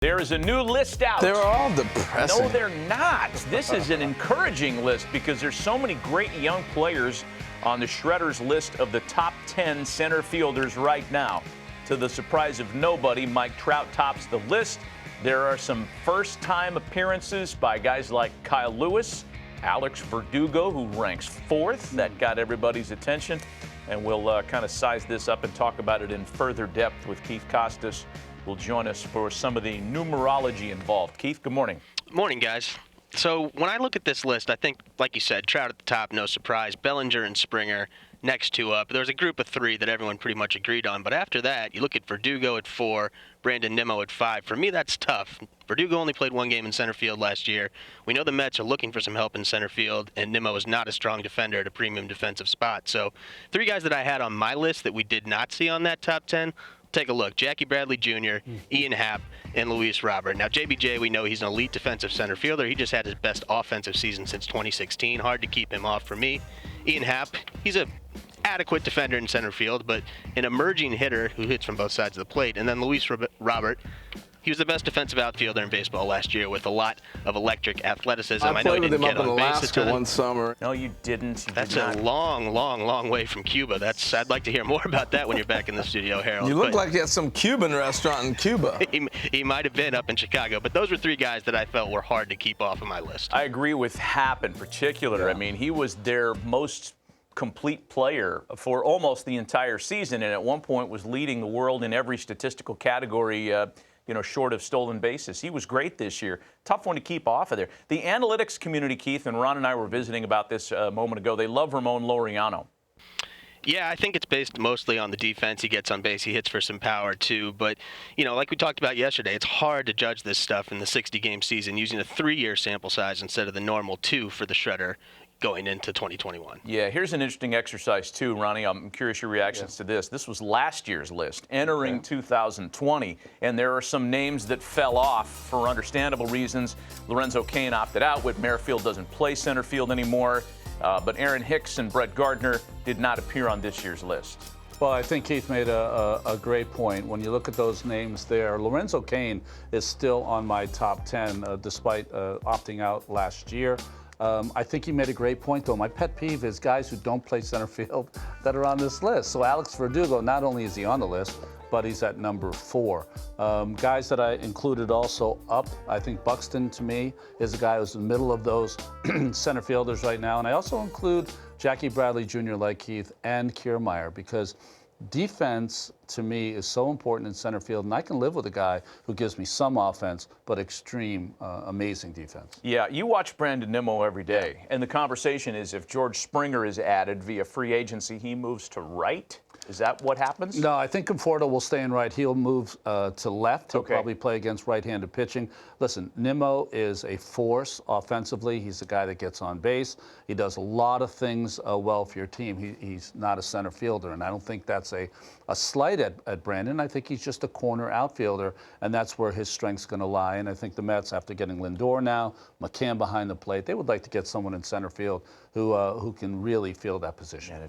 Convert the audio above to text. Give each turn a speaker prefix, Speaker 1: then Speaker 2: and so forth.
Speaker 1: There is a new list out.
Speaker 2: They're all depressing.
Speaker 1: No, they're not. This is an encouraging list because there's so many great young players on the Shredders list of the top 10 center fielders right now. To the surprise of nobody, Mike Trout tops the list. There are some first-time appearances by guys like Kyle Lewis, Alex Verdugo, who ranks fourth. That got everybody's attention. And we'll kind of size this up and talk about it in further depth with Keith Costas. Will join us for some of the numerology involved. Keith, good morning.
Speaker 3: Morning, guys. So when I look at this list, I think, like you said, Trout at the top, no surprise. Bellinger and Springer next two up. There's a group of three that everyone pretty much agreed on. But after that, you look at Verdugo at 4, Brandon Nimmo at 5. For me, that's tough. Verdugo only played one game in center field last year. We know the Mets are looking for some help in center field, and Nimmo is not a strong defender at a premium defensive spot. So 3 guys that I had on my list that we did not see on that top 10, take a look. Jackie Bradley Jr., Ian Happ, and Luis Robert. Now, JBJ, we know he's an elite defensive center fielder. He just had his best offensive season since 2016. Hard to keep him off for me. Ian Happ, he's a adequate defender in center field, but an emerging hitter who hits from both sides of the plate. And then Luis Robert, he was the best defensive outfielder in baseball last year with a lot of electric athleticism.
Speaker 2: I
Speaker 3: know he
Speaker 2: played with
Speaker 3: didn't
Speaker 2: him
Speaker 3: get
Speaker 2: up in
Speaker 3: on base a
Speaker 2: Alaska
Speaker 3: ton.
Speaker 2: one summer.
Speaker 1: No, you didn't.
Speaker 3: That's a long way from Cuba. I'd like to hear more about that when you're back in the studio, Harold.
Speaker 2: You look like you had some Cuban restaurant in Cuba.
Speaker 3: He might have been up in Chicago, but those were 3 guys that I felt were hard to keep off of my list.
Speaker 1: I agree with Happ in particular.
Speaker 2: Yeah.
Speaker 1: I mean, he was their most complete player for almost the entire season, and at one point was leading the world in every statistical category, short of stolen bases. He was great this year. Tough one to keep off of there. The analytics community, Keith, and Ron and I were visiting about this a moment ago. They love Ramon Laureano.
Speaker 3: Yeah, I think it's based mostly on the defense. He gets on base. He hits for some power, too. But, like we talked about yesterday, it's hard to judge this stuff in the 60-game season using a 3-year sample size instead of the normal 2 for the Shredder going into 2021.
Speaker 1: Yeah, here's an interesting exercise, too, Ronnie. I'm curious your reactions to this. This was last year's list, entering 2020, and there are some names that fell off for understandable reasons. Lorenzo Cain opted out. Whit Merrifield doesn't play center field anymore. But Aaron Hicks and Brett Gardner did not appear on this year's list.
Speaker 4: Well, I think Keith made a great point. When you look at those names there, Lorenzo Cain is still on my top 10 despite opting out last year. I think he made a great point, though. My pet peeve is guys who don't play center field that are on this list. So Alex Verdugo, not only is he on the list, but he's at number 4. Guys that I included also up, I think Buxton, to me, is a guy who's in the middle of those center fielders right now. And I also include Jackie Bradley Jr., like Keith, and Kiermaier, because defense, to me, is so important in center field, and I can live with a guy who gives me some offense, but extreme, amazing defense.
Speaker 1: Yeah, you watch Brandon Nimmo every day, and the conversation is if George Springer is added via free agency, he moves to right? Is that what happens?
Speaker 4: No, I think Conforto will stay in right. He'll move to left. He'll
Speaker 1: Okay.
Speaker 4: probably play against right-handed pitching. Listen, Nimmo is a force offensively. He's a guy that gets on base. He does a lot of things well for your team. He's not a center fielder, and I don't think that's a slight at Brandon. I think he's just a corner outfielder, and that's where his strength's going to lie. And I think the Mets, after getting Lindor now, McCann behind the plate, they would like to get someone in center field who can really field that position.
Speaker 1: And